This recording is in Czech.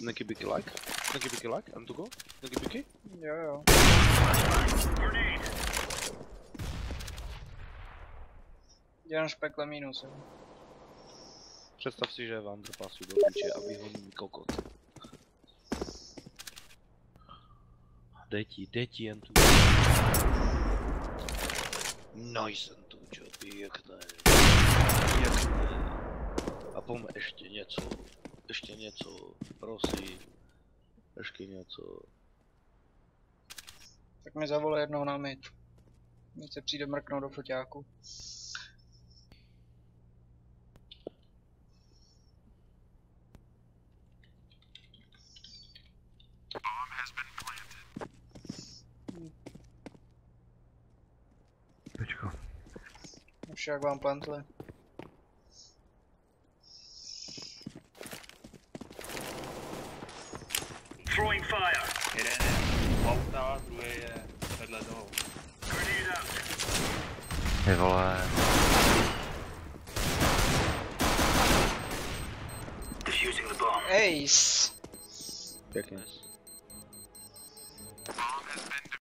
Neky like? Neky like? I'm to go? Neky? Jo. Dělám špekle minus, jo. Představ si, že je v underpassu do piče a vyhoní kokot. Dej ti jen tu. Nice tu, čo, pěkné. A pojďme ještě něco, prosím. Ještě něco. Tak mi zavolej jednou na mid. Teď se přijde mrknout do foťáku. Počko. Už jak vám plantli. Throwing fire. Jeden je u auta, druhý je vedle toho. Grenade out. Ty vole. Defusing the bomb. Ace! Pěkně. Bomb